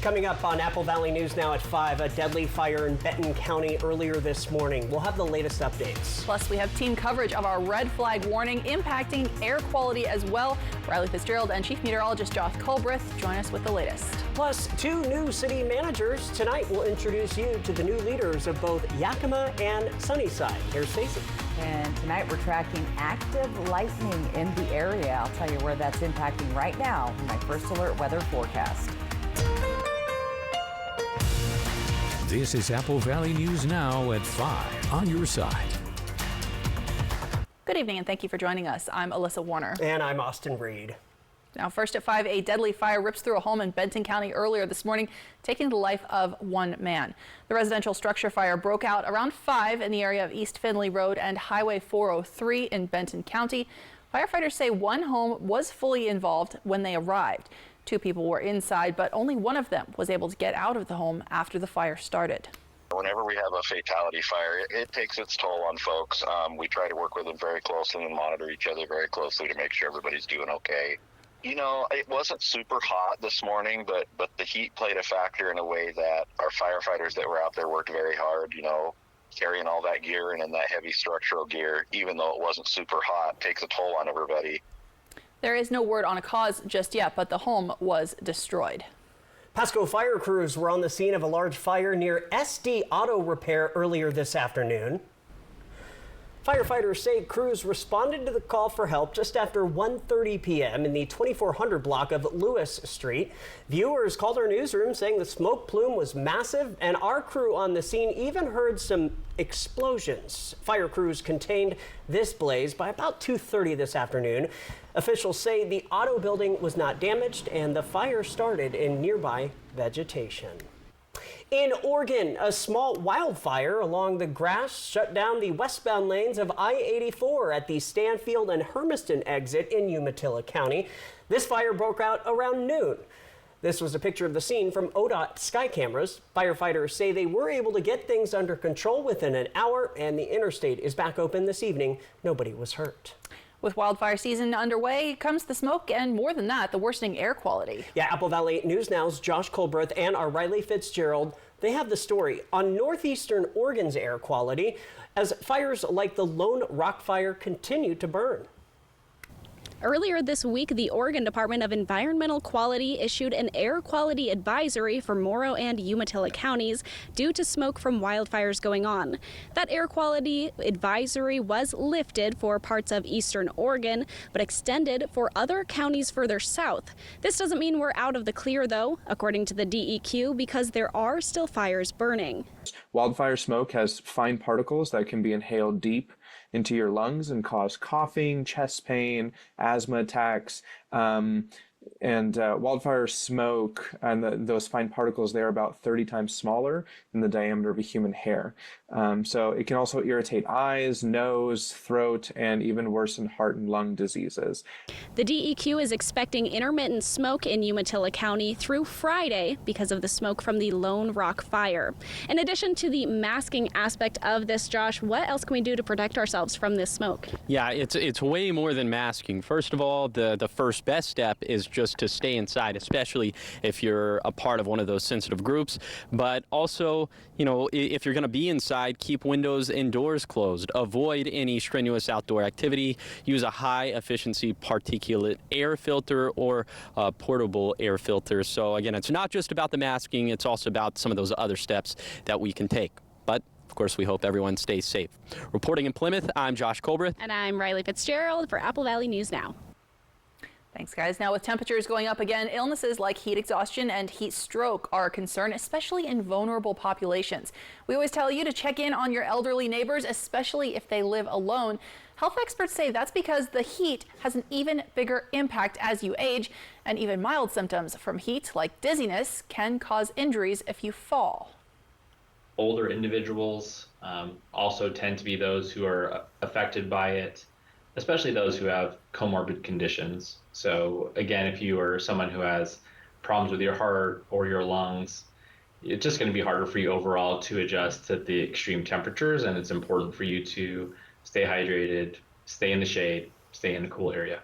Coming up on Apple Valley News Now at 5, a deadly fire in Benton County earlier this morning. We'll have the latest updates. Plus, we have team coverage of our red flag warning impacting air quality as well. Riley Fitzgerald and Chief Meteorologist Josh Colbreth join us with the latest. Plus, 2 new city managers tonight will introduce you to the new leaders of both Yakima and Sunnyside. Here's Stacey. And tonight we're tracking active lightning in the area. I'll tell you where that's impacting right now in my first alert weather forecast. This is Apple Valley News Now at 5 on your side. Good evening and thank you for joining us. I'm Alyssa Warner. And I'm Austin Reed. Now, first at 5, a deadly fire rips through a home in Benton County earlier this morning, taking the life of one man. The residential structure fire broke out around 5 in the area of East Findlay Road and Highway 403 in Benton County. Firefighters say one home was fully involved when they arrived. 2 people were inside, but only one of them was able to get out of the home after the fire started. Whenever we have a fatality fire, it takes its toll on folks. We try to work with them very closely and monitor each other very closely to make sure everybody's doing okay. You know, it wasn't super hot this morning, but the heat played a factor in a way that our firefighters that were out there worked very hard, you know, carrying all that gear and in that heavy structural gear, even though it wasn't super hot, takes a toll on everybody. There is no word on a cause just yet, but the home was destroyed. Pasco fire crews were on the scene of a large fire near SD Auto Repair earlier this afternoon. Firefighters say crews responded to the call for help just after 1:30 p.m. in the 2400 block of Lewis Street. Viewers called our newsroom saying the smoke plume was massive, and our crew on the scene even heard some explosions. Fire crews contained this blaze by about 2:30 this afternoon. Officials say the auto building was not damaged and the fire started in nearby vegetation. In Oregon, a small wildfire along the grass shut down the westbound lanes of I-84 at the Stanfield and Hermiston exit in Umatilla County. This fire broke out around noon. This was a picture of the scene from ODOT sky cameras. Firefighters say they were able to get things under control within an hour, and the interstate is back open this evening. Nobody was hurt. With wildfire season underway comes the smoke and, more than that, the worsening air quality. Yeah, Apple Valley News Now's Josh Colbreth and our Riley Fitzgerald, they have the story on northeastern Oregon's air quality as fires like the Lone Rock Fire continue to burn. Earlier this week, the Oregon Department of Environmental Quality issued an air quality advisory for Morrow and Umatilla counties due to smoke from wildfires going on. That air quality advisory was lifted for parts of eastern Oregon, but extended for other counties further south. This doesn't mean we're out of the clear, though, according to the DEQ, because there are still fires burning. Wildfire smoke has fine particles that can be inhaled deep into your lungs and cause coughing, chest pain, asthma attacks, and wildfire smoke and those fine particles, they're about 30 times smaller than the diameter of a human hair. So it can also irritate eyes, nose, throat, and even worsen heart and lung diseases. The DEQ is expecting intermittent smoke in Umatilla County through Friday because of the smoke from the Lone Rock Fire. In addition to the masking aspect of this, Josh, what else can we do to protect ourselves from this smoke? Yeah, it's way more than masking. First of all, the first best step is just to stay inside, especially if you're a part of one of those sensitive groups. But also, you know, if you're going to be inside, keep windows and doors closed. Avoid any strenuous outdoor activity. Use a high-efficiency particulate air filter or portable air filter. So again, it's not just about the masking, it's also about some of those other steps that we can take. But of course, we hope everyone stays safe. Reporting in Plymouth, I'm Josh Colbreth. And I'm Riley Fitzgerald for Apple Valley News Now. Thanks, guys. Now, with temperatures going up again, illnesses like heat exhaustion and heat stroke are a concern, especially in vulnerable populations. We always tell you to check in on your elderly neighbors, especially if they live alone. Health experts say that's because the heat has an even bigger impact as you age, and even mild symptoms from heat, like dizziness, can cause injuries if you fall. Older individuals also tend to be those who are affected by it, especially those who have comorbid conditions. So again, if you are someone who has problems with your heart or your lungs, it's just going to be harder for you overall to adjust to the extreme temperatures, and it's important for you to stay hydrated, stay in the shade, stay in a cool area.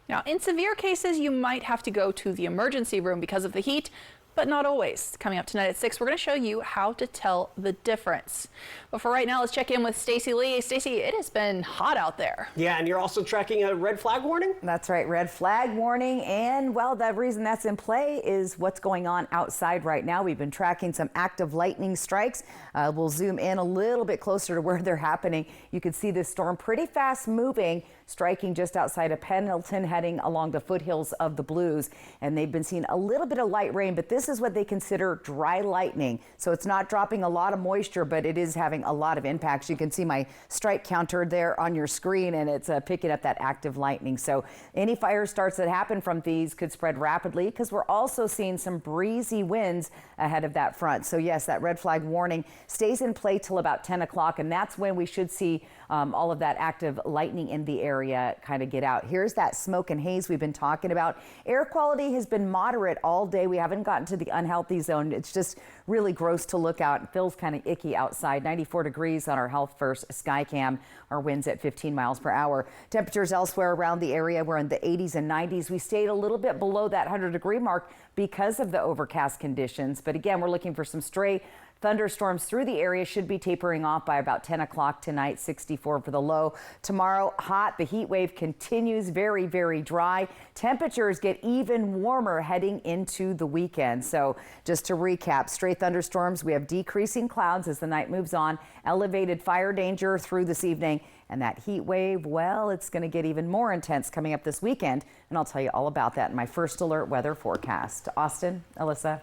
Now, in severe cases, you might have to go to the emergency room because of the heat, but not always. Coming up tonight at 6, we're going to show you how to tell the difference. But for right now, let's check in with Stacy Lee. Stacy, it has been hot out there. Yeah, and you're also tracking a red flag warning? That's right, red flag warning. And well, the reason that's in play is what's going on outside right now. We've been tracking some active lightning strikes. We'll zoom in a little bit closer to where they're happening. You can see this storm pretty fast moving, striking just outside of Pendleton, heading along the foothills of the Blues. And they've been seeing a little bit of light rain, but this is what they consider dry lightning. So it's not dropping a lot of moisture, but it is having a lot of impacts. You can see my strike counter there on your screen, and it's picking up that active lightning. So any fire starts that happen from these could spread rapidly, because we're also seeing some breezy winds ahead of that front. So yes, that red flag warning stays in play till about 10 o'clock, and that's when we should see all of that active lightning in the area kind of get out. Here's that smoke and haze we've been talking about. Air quality has been moderate all day. We haven't gotten to the unhealthy zone. It's just really gross to look out. It feels kind of icky outside. 94 degrees on our Health First sky cam. Our winds at 15 miles per hour. Temperatures elsewhere around the area were in the 80s and 90s. We stayed a little bit below that 100-degree mark because of the overcast conditions. But again, we're looking for some stray thunderstorms through the area. Should be tapering off by about 10 o'clock tonight. 64 for the low. Tomorrow, hot. The heat wave continues. Very, very dry. Temperatures get even warmer heading into the weekend. So just to recap, stray thunderstorms. We have decreasing clouds as the night moves on. Elevated fire danger through this evening. And that heat wave, well, it's going to get even more intense coming up this weekend. And I'll tell you all about that in my first alert weather forecast. Austin, Alyssa.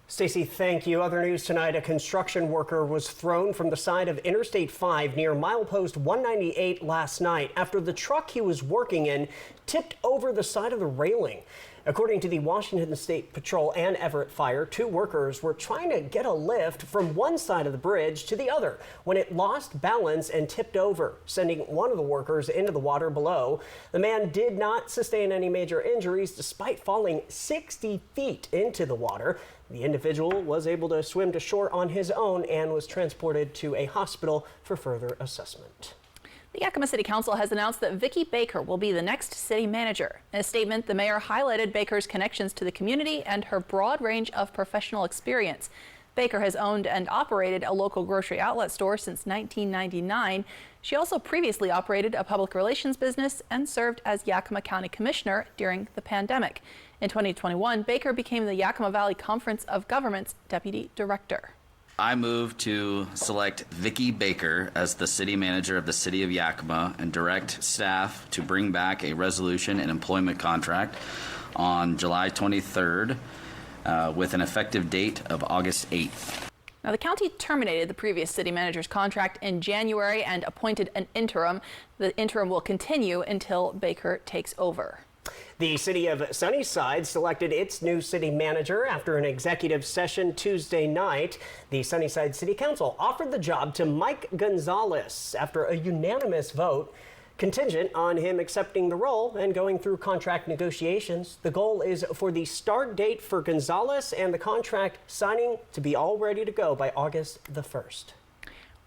Stacey, thank you. Other news tonight, a construction worker was thrown from the side of Interstate 5 near milepost 198 last night after the truck he was working in tipped over the side of the railing. According to the Washington State Patrol and Everett Fire, 2 workers were trying to get a lift from one side of the bridge to the other when it lost balance and tipped over, sending one of the workers into the water below. The man did not sustain any major injuries despite falling 60 feet into the water. The individual was able to swim to shore on his own and was transported to a hospital for further assessment. The Yakima City Council has announced that Vicki Baker will be the next city manager. In a statement, the mayor highlighted Baker's connections to the community and her broad range of professional experience. Baker has owned and operated a local grocery outlet store since 1999. She also previously operated a public relations business and served as Yakima County Commissioner during the pandemic. In 2021, Baker became the Yakima Valley Conference of Governments Deputy Director. I move to select Vicki Baker as the city manager of the city of Yakima and direct staff to bring back a resolution and employment contract on July 23rd with an effective date of August 8th. Now, the county terminated the previous city manager's contract in January and appointed an interim. The interim will continue until Baker takes over. The city of Sunnyside selected its new city manager after an executive session Tuesday night. The Sunnyside City Council offered the job to Mike Gonzalez after a unanimous vote, contingent on him accepting the role and going through contract negotiations. The goal is for the start date for Gonzalez and the contract signing to be all ready to go by August the 1st.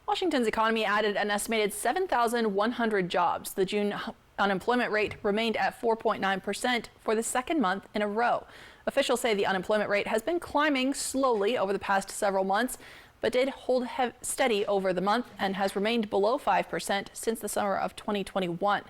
Washington's economy added an estimated 7,100 jobs. The June unemployment rate remained at 4.9% for the second month in a row. Officials say the unemployment rate has been climbing slowly over the past several months, but did hold steady over the month and has remained below 5% since the summer of 2021.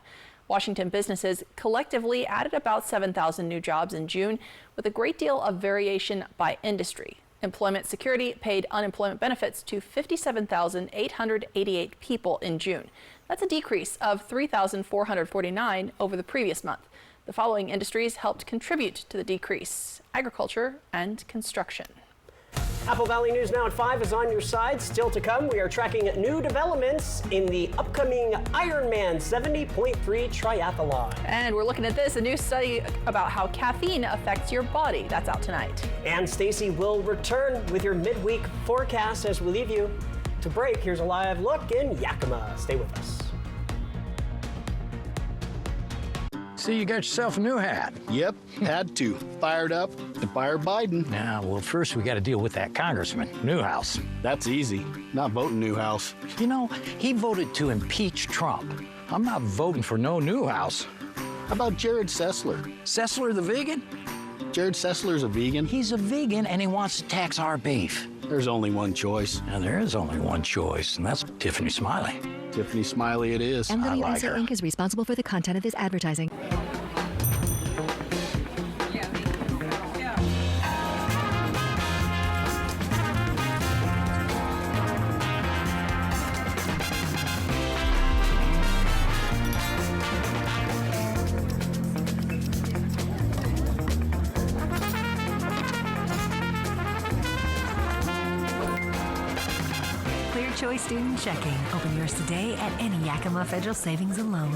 Washington businesses collectively added about 7,000 new jobs in June, with a great deal of variation by industry. Employment Security paid unemployment benefits to 57,888 people in June. That's a decrease of 3,449 over the previous month. The following industries helped contribute to the decrease: agriculture and construction. Apple Valley News Now at 5 is on your side. Still to come, we are tracking new developments in the upcoming Ironman 70.3 triathlon. And we're looking at this, a new study about how caffeine affects your body. That's out tonight. And Stacy will return with your midweek forecast as we leave you to break. Here's a live look in Yakima. Stay with us. See, you got yourself a new hat. Yep, had to. Fired up to fire Biden. Now, well, first we got to deal with that congressman, Newhouse. That's easy. Not voting Newhouse. You know, he voted to impeach Trump. I'm not voting for no Newhouse. How about Jared Sessler? Sessler the vegan? Jared Sessler's a vegan. He's a vegan and he wants to tax our beef. There's only one choice. And there is only one choice, and that's Tiffany Smiley. Tiffany Smiley it is. MWSA Inc. is responsible for the content of this advertising. Choice Student Checking. Open yours today at any Yakima Federal Savings and Loan.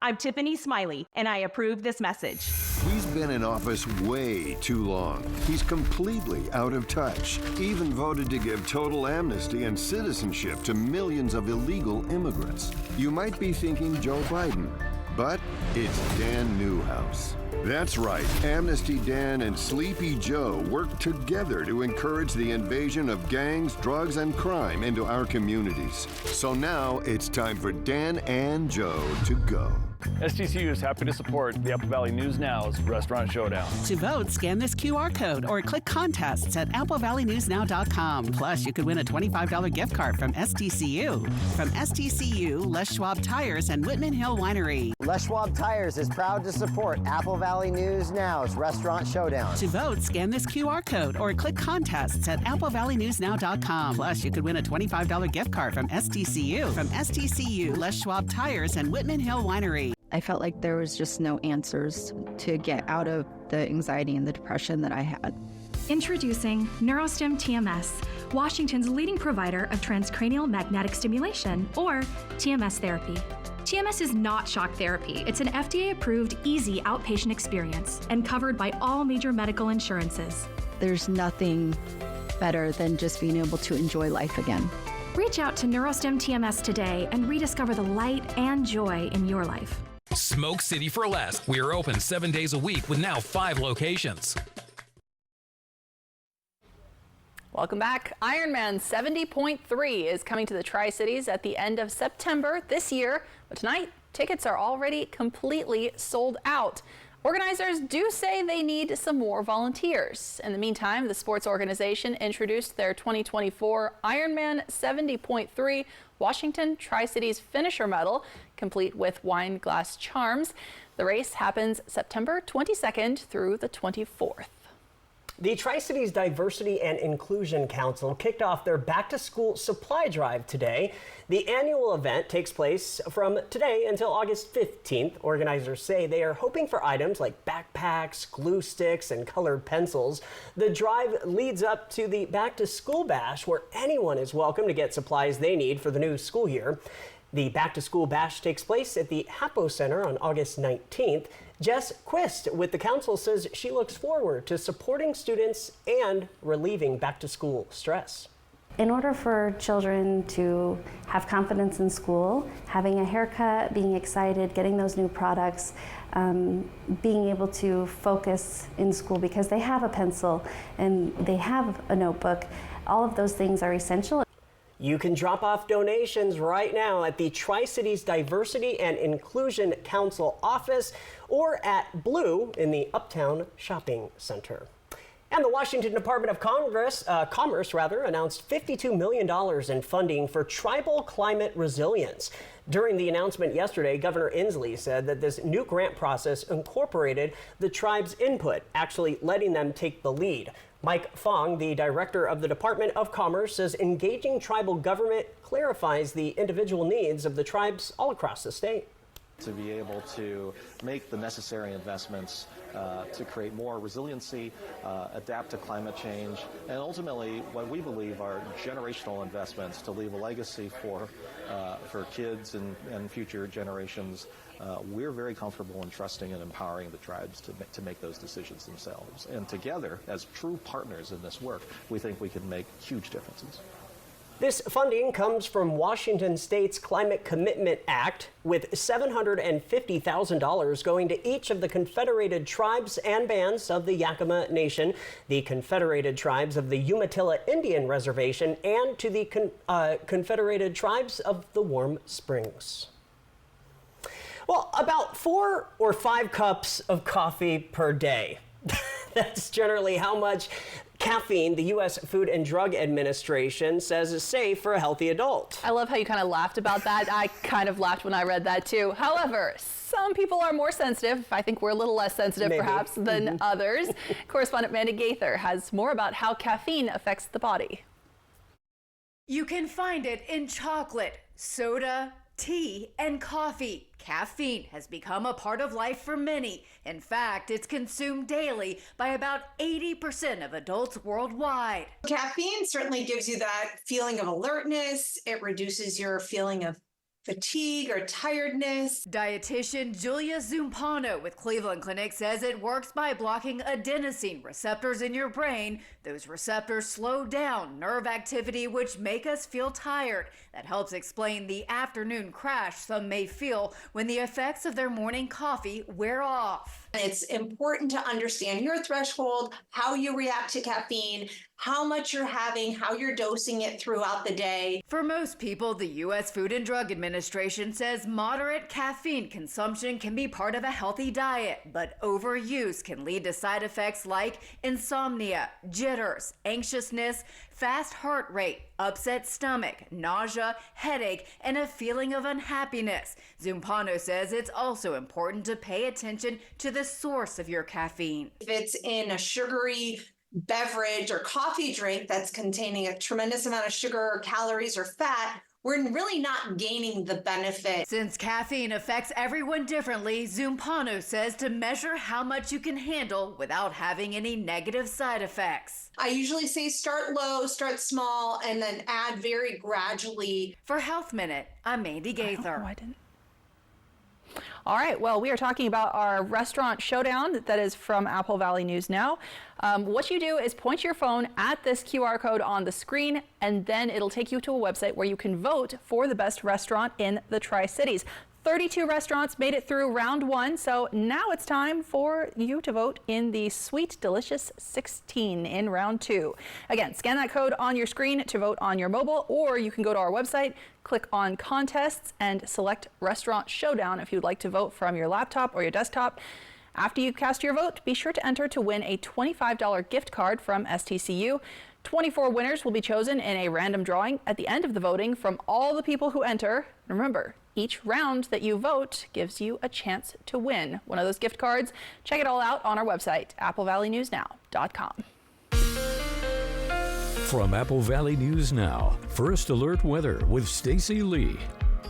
I'm Tiffany Smiley, and I approve this message. He's been in office way too long. He's completely out of touch. Even voted to give total amnesty and citizenship to millions of illegal immigrants. You might be thinking Joe Biden, but it's Dan Newhouse. That's right, Amnesty Dan and Sleepy Joe work together to encourage the invasion of gangs, drugs, and crime into our communities. So now it's time for Dan and Joe to go. STCU is happy to support the Apple Valley News Now's Restaurant Showdown. To vote, scan this QR code or click contests at applevalleyNewsNow.com. Plus, you could win a $25 gift card from STCU. From STCU, Les Schwab Tires and Whitman Hill Winery. Les Schwab Tires is proud to support Apple Valley News Now's Restaurant Showdown. To vote, scan this QR code or click contests at applevalleyNewsNow.com. Plus, you could win a $25 gift card from STCU. From STCU, Les Schwab Tires and Whitman Hill Winery. I felt like there was just no answers to get out of the anxiety and the depression that I had. Introducing NeuroStim TMS, Washington's leading provider of transcranial magnetic stimulation, or TMS therapy. TMS is not shock therapy. It's an FDA-approved, easy outpatient experience and covered by all major medical insurances. There's nothing better than just being able to enjoy life again. Reach out to NeuroStim TMS today and rediscover the light and joy in your life. Smoke City for Less. We are open 7 days a week with now 5 locations. Welcome back. Ironman 70.3 is coming to the Tri-Cities at the end of September this year, but tonight tickets are already completely sold out. Organizers do say they need some more volunteers. In the meantime, the sports organization introduced their 2024 Ironman 70.3 Washington Tri-Cities Finisher Medal, complete with wine glass charms. The race happens September 22nd through the 24th. The Tri-Cities Diversity and Inclusion Council kicked off their back-to-school supply drive today. The annual event takes place from today until August 15th. Organizers say they are hoping for items like backpacks, glue sticks, and colored pencils. The drive leads up to the back-to-school bash, where anyone is welcome to get supplies they need for the new school year. The back-to-school bash takes place at the Hapo Center on August 19th. Jess Quist with the council says she looks forward to supporting students and relieving back-to-school stress. In order for children to have confidence in school, having a haircut, being excited, getting those new products, being able to focus in school because they have a pencil and they have a notebook, all of those things are essential. You can drop off donations right now at the Tri-Cities Diversity and Inclusion Council office or at Blue in the Uptown Shopping Center. And the Washington Department of Commerce announced $52 million in funding for tribal climate resilience. During the announcement yesterday, Governor Inslee said that this new grant process incorporated the tribe's input, actually letting them take the lead. Mike Fong, the director of the Department of Commerce, says engaging tribal government clarifies the individual needs of the tribes all across the state. To be able to make the necessary investments to create more resiliency, adapt to climate change, and ultimately what we believe are generational investments to leave a legacy for kids and future generations. We're very comfortable in trusting and empowering the tribes to make those decisions themselves. And together, as true partners in this work, we think we can make huge differences. This funding comes from Washington State's Climate Commitment Act, with $750,000 going to each of the Confederated Tribes and Bands of the Yakima Nation, the Confederated Tribes of the Umatilla Indian Reservation, and to the Confederated Tribes of the Warm Springs. Well, about 4 or 5 cups of coffee per day. That's generally how much caffeine the U.S. Food and Drug Administration says is safe for a healthy adult. I love how you kind of laughed about that. I kind of laughed when I read that too. However, some people are more sensitive. I think we're a little less sensitive perhaps than others. Correspondent Mandy Gaither has more about how caffeine affects the body. You can find it in chocolate, soda, tea, and coffee. Caffeine has become a part of life for many. In fact, it's consumed daily by about 80% of adults worldwide. Caffeine certainly gives you that feeling of alertness. It reduces your feeling of fatigue or tiredness. Dietitian Julia Zumpano with Cleveland Clinic says it works by blocking adenosine receptors in your brain. Those receptors slow down nerve activity, which make us feel tired. That helps explain the afternoon crash some may feel when the effects of their morning coffee wear off. It's important to understand your threshold, how you react to caffeine, how much you're having, how you're dosing it throughout the day. For most people, the U.S. Food and Drug Administration says moderate caffeine consumption can be part of a healthy diet, but overuse can lead to side effects like insomnia, jitters, anxiousness, fast heart rate, upset stomach, nausea, headache, and a feeling of unhappiness. Zumpano says it's also important to pay attention to the source of your caffeine. If it's in a sugary beverage or coffee drink that's containing a tremendous amount of sugar or calories or fat, we're really not gaining the benefit. Since caffeine affects everyone differently, Zumpano says to measure how much you can handle without having any negative side effects. I usually say start low, start small, and then add very gradually. For Health Minute, I'm Mandy Gaither. All right, well, we are talking about our restaurant showdown that is from Apple Valley News Now. What you do is point your phone at this QR code on the screen, and then it'll take you to a website where you can vote for the best restaurant in the Tri-Cities. 32 restaurants made it through round 1, so now it's time for you to vote in the Sweet Delicious 16 in round 2. Again, scan that code on your screen to vote on your mobile, or you can go to our website, click on contests, and select Restaurant Showdown if you'd like to vote from your laptop or your desktop. After you cast your vote, be sure to enter to win a $25 gift card from STCU. 24 winners will be chosen in a random drawing at the end of the voting from all the people who enter. Remember, each round that you vote gives you a chance to win one of those gift cards. Check it all out on our website, applevalleyNewsNow.com. From Apple Valley News Now, First Alert Weather with Stacy Lee.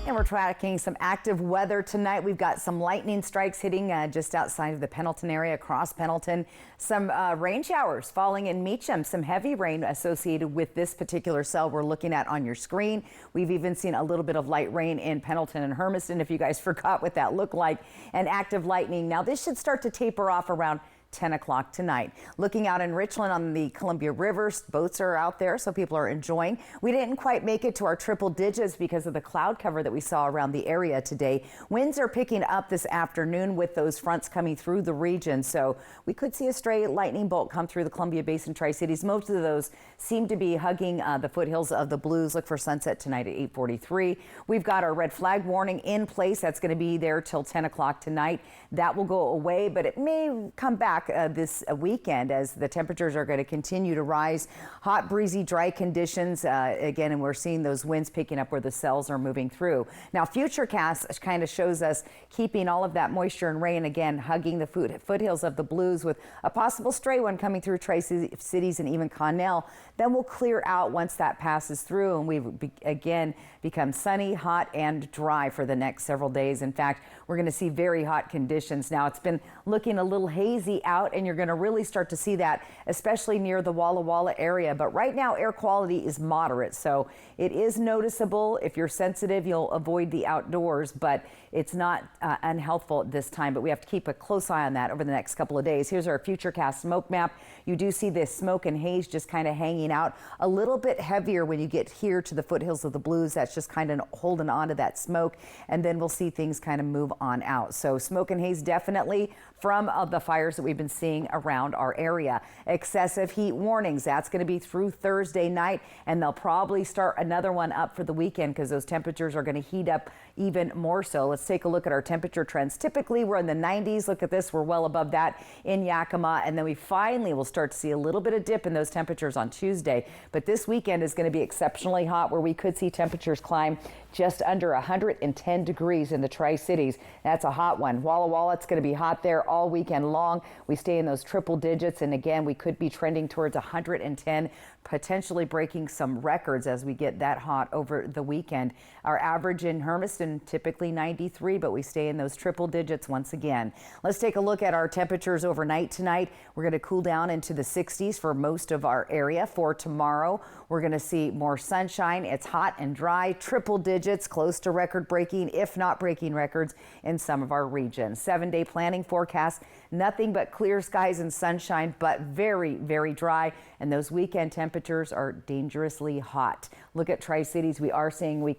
And we're tracking some active weather tonight. We've got some lightning strikes hitting just outside of the Pendleton area, across Pendleton. Some rain showers falling in Meacham, some heavy rain associated with this particular cell we're looking at on your screen. We've even seen a little bit of light rain in Pendleton and Hermiston, if you guys forgot what that looked like, and active lightning. Now this should start to taper off around 10 o'clock tonight. Looking out in Richland on the Columbia River, boats are out there, so people are enjoying. We didn't quite make it to our triple digits because of the cloud cover that we saw around the area today. Winds are picking up this afternoon with those fronts coming through the region, so we could see a stray lightning bolt come through the Columbia Basin Tri-Cities. Most of those seem to be hugging the foothills of the Blues. Look for sunset tonight at 8:43. We've got our red flag warning in place. That's going to be there till 10 o'clock tonight. That will go away, but it may come back this weekend as the temperatures are going to continue to rise. Hot, breezy, dry conditions again, and we're seeing those winds picking up where the cells are moving through. Now, Futurecast kind of shows us keeping all of that moisture and rain again, hugging the foothills of the Blues with a possible stray one coming through Tri-Cities and even Connell. Then we'll clear out once that passes through, and we again become sunny, hot, and dry for the next several days. In fact, we're going to see very hot conditions. Now, it's been looking a little hazy out, and you're going to really start to see that, especially near the Walla Walla area. But right now, air quality is moderate, so it is noticeable. If you're sensitive, you'll avoid the outdoors, but it's not unhealthful at this time. But we have to keep a close eye on that over the next couple of days. Here's our Futurecast smoke map. You do see this smoke and haze just kind of hanging out a little bit heavier when you get here to the foothills of the Blues. That's just kind of holding on to that smoke, and then we'll see things kind of move on out. So smoke and haze definitely from the fires that we've been seeing around our area. Excessive heat warnings, that's going to be through Thursday night, and they'll probably start another one up for the weekend because those temperatures are going to heat up even more so. Let's take a look at our temperature trends. Typically, we're in the 90s. Look at this. We're well above that in Yakima. And then we finally will start to see a little bit of dip in those temperatures on Tuesday. But this weekend is going to be exceptionally hot, where we could see temperatures climb just under 110 degrees in the Tri-Cities. That's a hot one. Walla Walla, it's going to be hot there all weekend long. We stay in those triple digits. And again, we could be trending towards 110, potentially breaking some records as we get that hot over the weekend. Our average in Hermiston, typically 93, but we stay in those triple digits once again. Let's take a look at our temperatures overnight tonight. We're going to cool down into the 60s for most of our area. For tomorrow, we're going to see more sunshine. It's hot and dry, triple digits, close to record breaking, if not breaking records in some of our regions. 7-day planning forecast, nothing but clear skies and sunshine, but very, very dry. And those weekend temperatures are dangerously hot. Look at Tri-Cities. We are seeing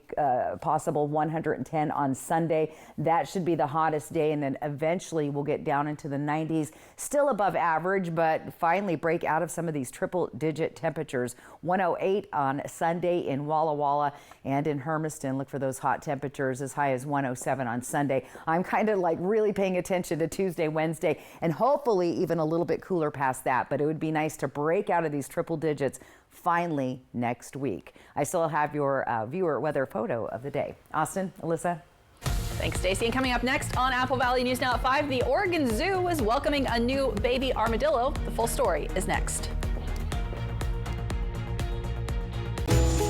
possible 110 on Sunday. That should be the hottest day. And then eventually we'll get down into the 90s, still above average, but finally break out of some of these triple digit temperatures. 108 on Sunday in Walla Walla and in Hermiston. Look for those hot temperatures as high as 107 on Sunday. I'm kind of like really paying attention to Tuesday, Wednesday, and hopefully even a little bit cooler past that. But it would be nice to break out of these triple digits finally next week. I still have your viewer weather photo of the day. Austin, Alyssa. Thanks, Stacey. And coming up next on Apple Valley News Now at 5, the Oregon Zoo is welcoming a new baby armadillo. The full story is next.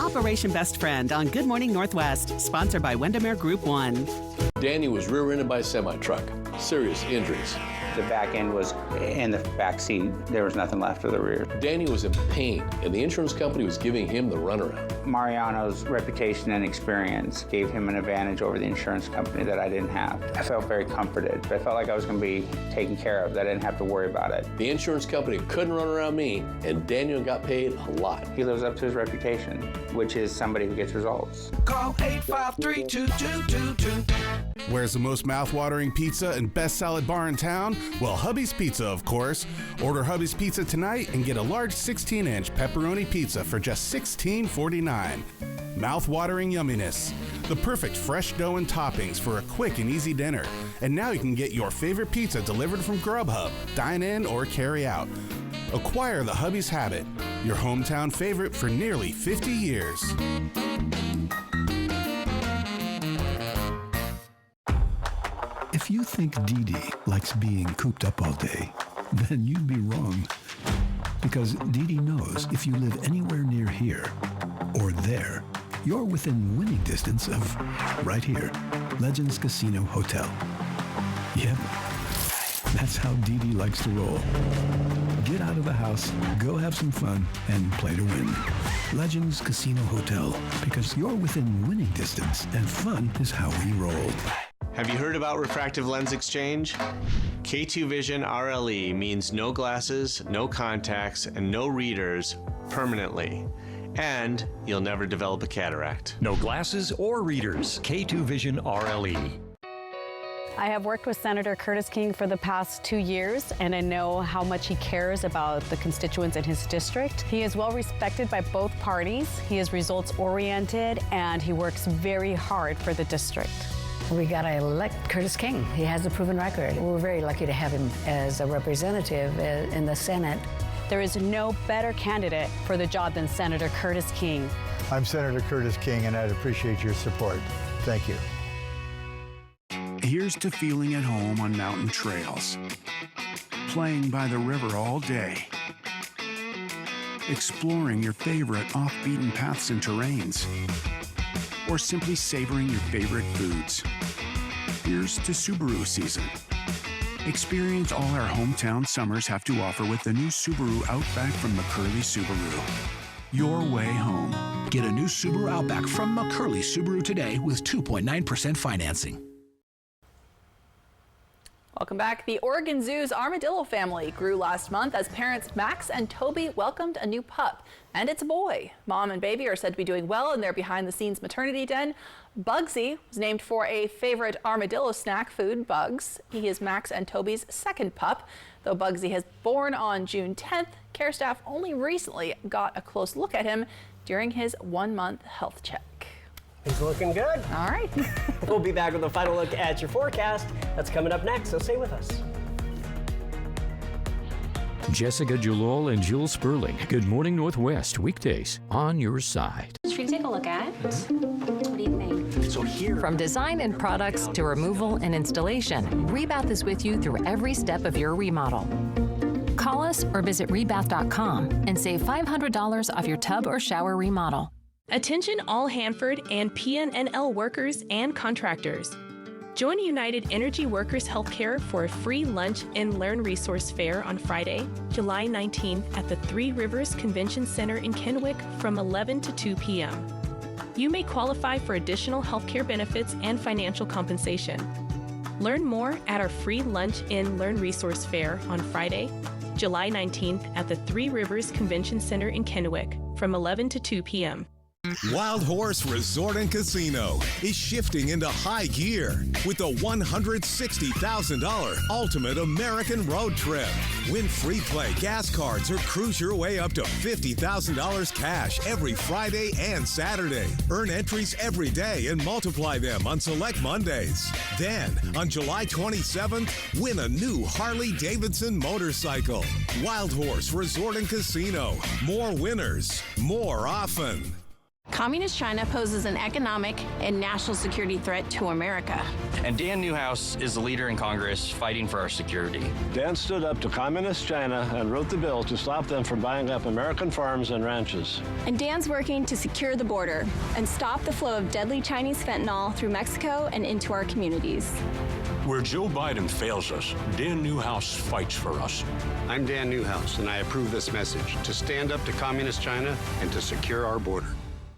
Operation Best Friend on Good Morning Northwest, sponsored by Windermere Group 1. Danny was rear-ended by a semi-truck. Serious injuries. The back end was in the back seat. There was nothing left of the rear. Danny was in pain, and the insurance company was giving him the runaround. Mariano's reputation and experience gave him an advantage over the insurance company that I didn't have. I felt very comforted. I felt like I was going to be taken care of, that I didn't have to worry about it. The insurance company couldn't run around me, and Daniel got paid a lot. He lives up to his reputation, which is somebody who gets results. Call 853-2222. Where's the most mouth-watering pizza and best salad bar in town? Well, Hubby's Pizza, of course. Order Hubby's Pizza tonight and get a large 16-inch pepperoni pizza for just $16.49. Mouth-watering yumminess. The perfect fresh dough and toppings for a quick and easy dinner. And now you can get your favorite pizza delivered from Grubhub, dine in, or carry out. Acquire the Hubby's Habit, your hometown favorite for nearly 50 years. If you think Dee Dee likes being cooped up all day, then you'd be wrong. Because Dee Dee knows if you live anywhere near here or there, you're within winning distance of right here, Legends Casino Hotel. Yep, that's how Dee Dee likes to roll. Get out of the house, go have some fun, and play to win. Legends Casino Hotel, because you're within winning distance, and fun is how we roll. Have you heard about refractive lens exchange? K2 Vision RLE means no glasses, no contacts, and no readers permanently. And you'll never develop a cataract. No glasses or readers. K2 Vision RLE. I have worked with Senator Curtis King for the past 2 years, and I know how much he cares about the constituents in his district. He is well respected by both parties. He is results oriented, and he works very hard for the district. We got to elect Curtis King. He has a proven record. We're very lucky to have him as a representative in the Senate. There is no better candidate for the job than Senator Curtis King. I'm Senator Curtis King, and I'd appreciate your support. Thank you. Here's to feeling at home on mountain trails, playing by the river all day, exploring your favorite off-beaten paths and terrains, or simply savoring your favorite foods. Here's to Subaru season. Experience all our hometown summers have to offer with the new Subaru Outback from McCurley Subaru. Your way home. Get a new Subaru Outback from McCurley Subaru today with 2.9% financing. Welcome back. The Oregon Zoo's armadillo family grew last month as parents Max and Toby welcomed a new pup, and it's a boy. Mom and baby are said to be doing well in their behind-the-scenes maternity den. Bugsy was named for a favorite armadillo snack food, Bugs. He is Max and Toby's second pup. Though Bugsy has born on June 10th, care staff only recently got a close look at him during his 1-month health check. He's looking good. All right. We'll be back with a final look at your forecast. That's coming up next, so stay with us. Jessica Jalol and Jules Sperling. Good Morning Northwest, weekdays on your side. Should we take a look at? What do you think? So here, from design and products to removal and installation, Rebath is with you through every step of your remodel. Call us or visit rebath.com and save $500 off your tub or shower remodel. Attention all Hanford and PNNL workers and contractors. Join United Energy Workers Healthcare for a free lunch and learn resource fair on Friday, July 19th at the Three Rivers Convention Center in Kennewick from 11 to 2 p.m. You may qualify for additional healthcare benefits and financial compensation. Learn more at our free lunch and learn resource fair on Friday, July 19th at the Three Rivers Convention Center in Kennewick from 11 to 2 p.m. Wild Horse Resort and Casino is shifting into high gear with the $160,000 Ultimate American Road Trip. Win free play gas cards or cruise your way up to $50,000 cash every Friday and Saturday. Earn entries every day and multiply them on select Mondays. Then, on July 27th, win a new Harley-Davidson motorcycle. Wild Horse Resort and Casino. More winners, more often. Communist China poses an economic and national security threat to America. And Dan Newhouse is the leader in Congress fighting for our security. Dan stood up to Communist China and wrote the bill to stop them from buying up American farms and ranches. And Dan's working to secure the border and stop the flow of deadly Chinese fentanyl through Mexico and into our communities. Where Joe Biden fails us, Dan Newhouse fights for us. I'm Dan Newhouse, and I approve this message to stand up to Communist China and to secure our border.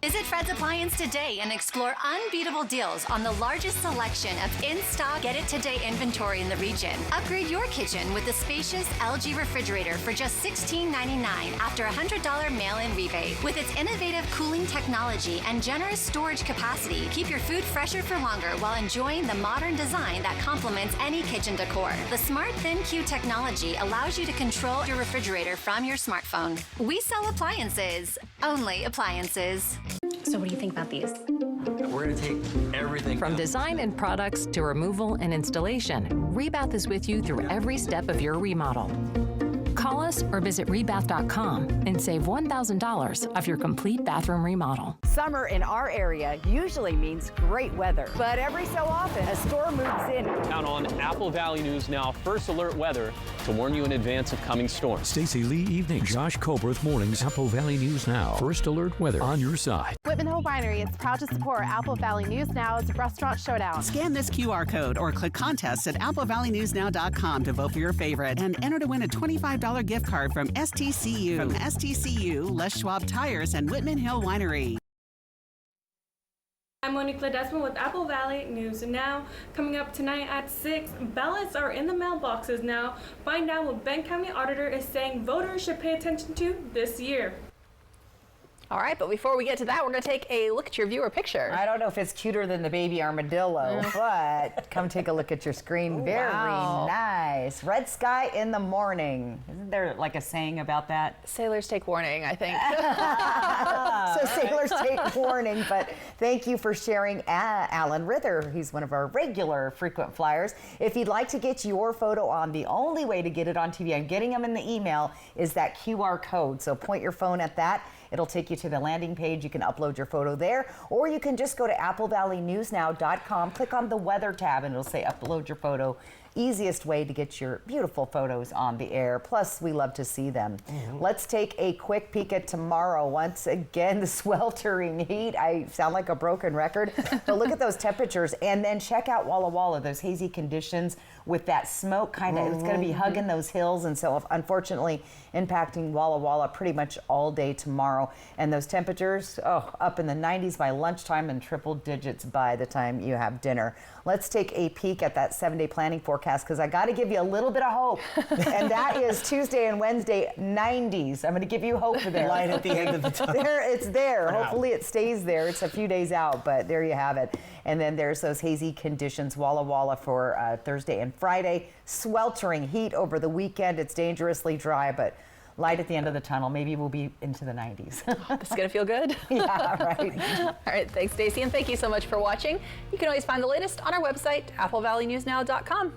Visit Fred's Appliance today and explore unbeatable deals on the largest selection of in-stock Get It Today inventory in the region. Upgrade your kitchen with the spacious LG refrigerator for just $16.99 after a $100 mail-in rebate. With its innovative cooling technology and generous storage capacity, keep your food fresher for longer while enjoying the modern design that complements any kitchen decor. The Smart ThinQ technology allows you to control your refrigerator from your smartphone. We sell appliances, only appliances. So what do you think about these? We're going to take everything. From design and products to removal and installation, Rebath is with you through every step of your remodel. Call us or visit rebath.com and save $1,000 off your complete bathroom remodel. Summer in our area usually means great weather, but every so often a storm moves in. Count on Apple Valley News Now First Alert Weather to warn you in advance of coming storms. Stacey Lee evenings, Josh Colbert mornings, Apple Valley News Now First Alert Weather on your side. Whitman Hill Winery is proud to support Apple Valley News Now's Restaurant Showdown. Scan this QR code or click contests at applevalleyNewsNow.com to vote for your favorite and enter to win a $25 gift card from STCU. From STCU, Les Schwab Tires, and Whitman Hill Winery. I'm Monique Ledesma with Apple Valley News Now. Coming up tonight at 6, ballots are in the mailboxes now. Find out what Benton County Auditor is saying voters should pay attention to this year. All right, but before we get to that, we're going to take a look at your viewer picture. I don't know if it's cuter than the baby armadillo, but come take a look at your screen. Ooh, Very wow. nice. Red sky in the morning. Isn't there like a saying about that? Sailors take warning, I think. So sailors take warning, but thank you for sharing Alan Rither. He's one of our regular frequent flyers. If you'd like to get your photo on, the only way to get it on TV, I'm getting them in the email, is that QR code. So point your phone at that. It'll take you to the landing page. You can upload your photo there, or you can just go to applevalleyNewsNow.com, click on the weather tab, and it'll say upload your photo. Easiest way to get your beautiful photos on the air. Plus, we love to see them. Let's take a quick peek at tomorrow. Once again, the sweltering heat. I sound like a broken record, but look at those temperatures. And then check out Walla Walla, those hazy conditions with that smoke kind of, it's going to be hugging those hills. And so, unfortunately, impacting Walla Walla pretty much all day tomorrow. And those temperatures, up in the 90s by lunchtime and triple digits by the time you have dinner. Let's take a peek at that 7-day planning forecast, because I got to give you a little bit of hope. And that is Tuesday and Wednesday, 90s. I'm going to give you hope for there. Light at the end of the tunnel. It's there. Hopefully it stays there. It's a few days out, but there you have it. And then there's those hazy conditions, Walla Walla for Thursday and Friday. Sweltering heat over the weekend. It's dangerously dry, but light at the end of the tunnel. Maybe we'll be into the 90s. This is going to feel good. Yeah, right. All right, thanks, Stacey, and thank you so much for watching. You can always find the latest on our website, applevalleyNewsNow.com.